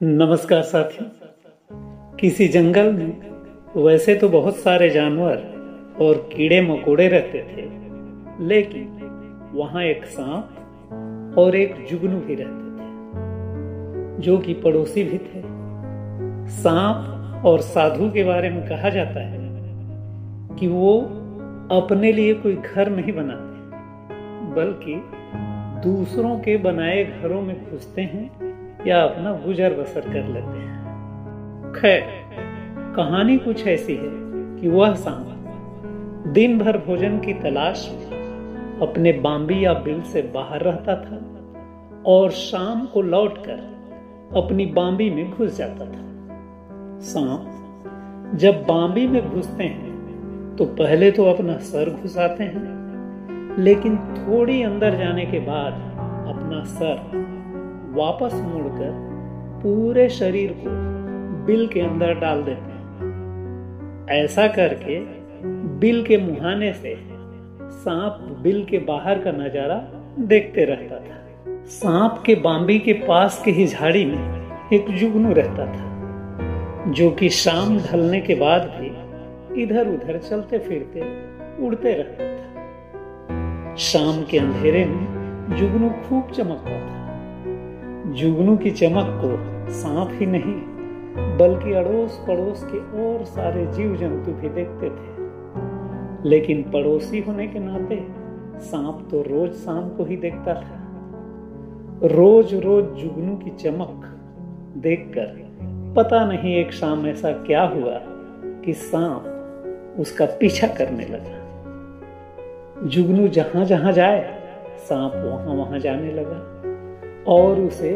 नमस्कार साथियों। किसी जंगल में वैसे तो बहुत सारे जानवर और कीड़े मकोड़े रहते थे, लेकिन वहां एक सांप और एक जुगनू भी रहते थे, जो कि पड़ोसी भी थे। सांप और साधु के बारे में कहा जाता है कि वो अपने लिए कोई घर नहीं बनाते, बल्कि दूसरों के बनाए घरों में घुसते हैं या अपना गुजर बसर कर लेते हैं। खैर, कहानी कुछ ऐसी है कि वह सांप दिन भर भोजन की तलाश में अपने बांबी या बिल से बाहर रहता था और शाम को लौटकर अपनी बांबी में घुस जाता था। सांप जब बांबी में घुसते हैं तो पहले तो अपना सर घुसाते हैं, लेकिन थोड़ी अंदर जाने के बाद अपना सर वापस मुड़कर पूरे शरीर को बिल के अंदर डाल देते हैं। ऐसा करके बिल के मुहाने से सांप बिल के बाहर का नजारा देखते रहता था। सांप के बांबी के पास के ही झाड़ी में एक जुगनू रहता था, जो कि शाम ढलने के बाद भी इधर उधर चलते फिरते उड़ते रहता था। शाम के अंधेरे में जुगनू खूब चमकता था। जुगनू की चमक को सांप ही नहीं बल्कि अड़ोस पड़ोस के और सारे जीव जंतु भी देखते थे, लेकिन पड़ोसी होने के नाते सांप तो रोज शाम को ही देखता था। रोज रोज जुगनू की चमक देखकर पता नहीं एक शाम ऐसा क्या हुआ कि सांप उसका पीछा करने लगा। जुगनू जहां जहां जाए सांप वहां वहां जाने लगा और उसे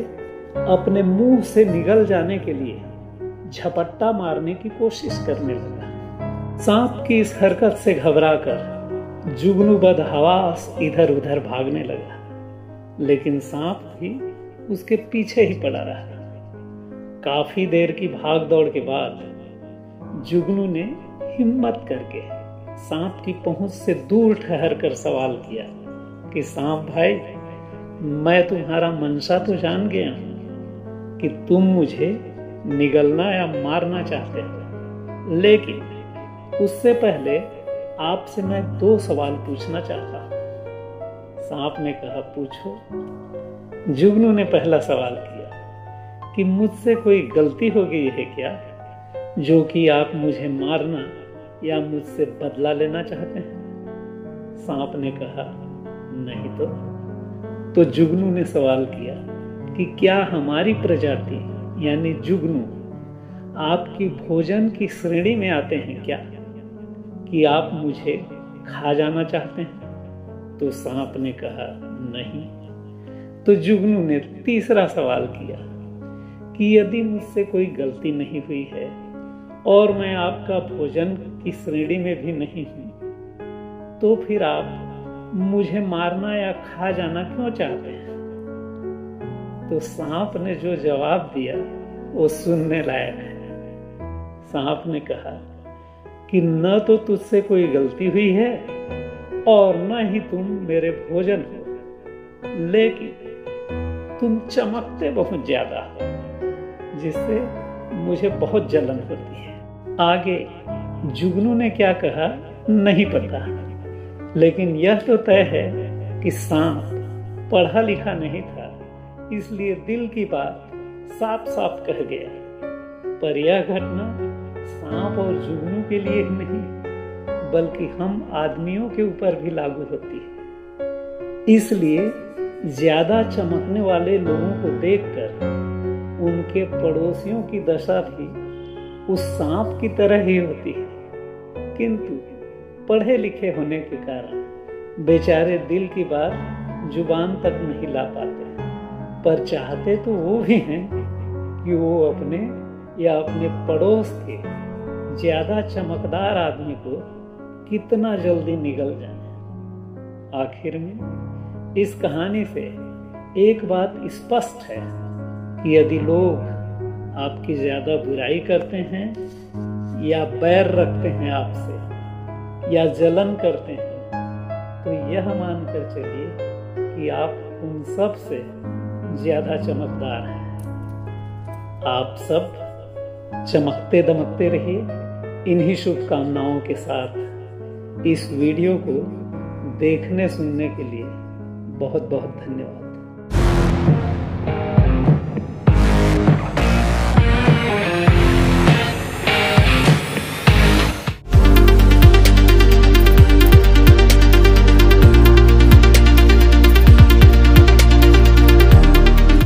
अपने मुंह से निगल जाने के लिए झपट्टा मारने की कोशिश करने लगा। सांप की इस हरकत से घबराकर जुगनू बदहवास इधर उधर भागने लगा, लेकिन सांप भी उसके पीछे ही पड़ा रहा। काफी देर की भाग दौड़ के बाद जुगनू ने हिम्मत करके सांप की पहुंच से दूर ठहर कर सवाल किया कि सांप भाई, मैं तुम्हारा मंशा तो जान गया हूं कि तुम मुझे निगलना या मारना चाहते हो, लेकिन उससे पहले आपसे मैं 2 सवाल पूछना चाहता हूं। सांप ने कहा, पूछो। जुगनू ने पहला सवाल किया कि मुझसे कोई गलती हो गई है क्या, जो कि आप मुझे मारना या मुझसे बदला लेना चाहते हैं? सांप ने कहा, नहीं तो जुगनू ने सवाल किया कि क्या हमारी प्रजाति यानी जुगनू आपकी भोजन की श्रेणी में आते हैं क्या, कि आप मुझे खा जाना चाहते हैं? तो सांप ने कहा, नहीं। तो जुगनू ने तीसरा सवाल किया कि यदि मुझसे कोई गलती नहीं हुई है और मैं आपका भोजन की श्रेणी में भी नहीं हूं, तो फिर आप मुझे मारना या खा जाना क्यों चाहते हैं? तो सांप ने जो जवाब दिया वो सुनने लायक है। सांप ने कहा कि न तो तुझसे कोई गलती हुई है और न ही तुम मेरे भोजन हो, लेकिन तुम चमकते बहुत ज्यादा हो, जिससे मुझे बहुत जलन होती है। आगे जुगनू ने क्या कहा नहीं पता, लेकिन यह तो तय है कि सांप पढ़ा लिखा नहीं था, इसलिए दिल की बात साफ साफ कह गया। पर यह घटना सांप और जुगनू के लिए ही नहीं बल्कि हम आदमियों के ऊपर भी लागू होती है। इसलिए ज्यादा चमकने वाले लोगों को देखकर उनके पड़ोसियों की दशा भी उस सांप की तरह ही होती है, किंतु पढ़े लिखे होने के कारण बेचारे दिल की बात जुबान तक नहीं ला पाते, पर चाहते तो वो भी हैं कि वो अपने या अपने पड़ोस के ज्यादा चमकदार आदमी को कितना जल्दी निगल जाए। आखिर में इस कहानी से एक बात स्पष्ट है कि यदि लोग आपकी ज्यादा बुराई करते हैं या बैर रखते हैं आपसे या जलन करते हैं, तो यह मानकर चलिए कि आप उन सब से ज्यादा चमकदार हैं। आप सब चमकते दमकते रहिए। इन्हीं शुभकामनाओं के साथ इस वीडियो को देखने सुनने के लिए बहुत बहुत धन्यवाद।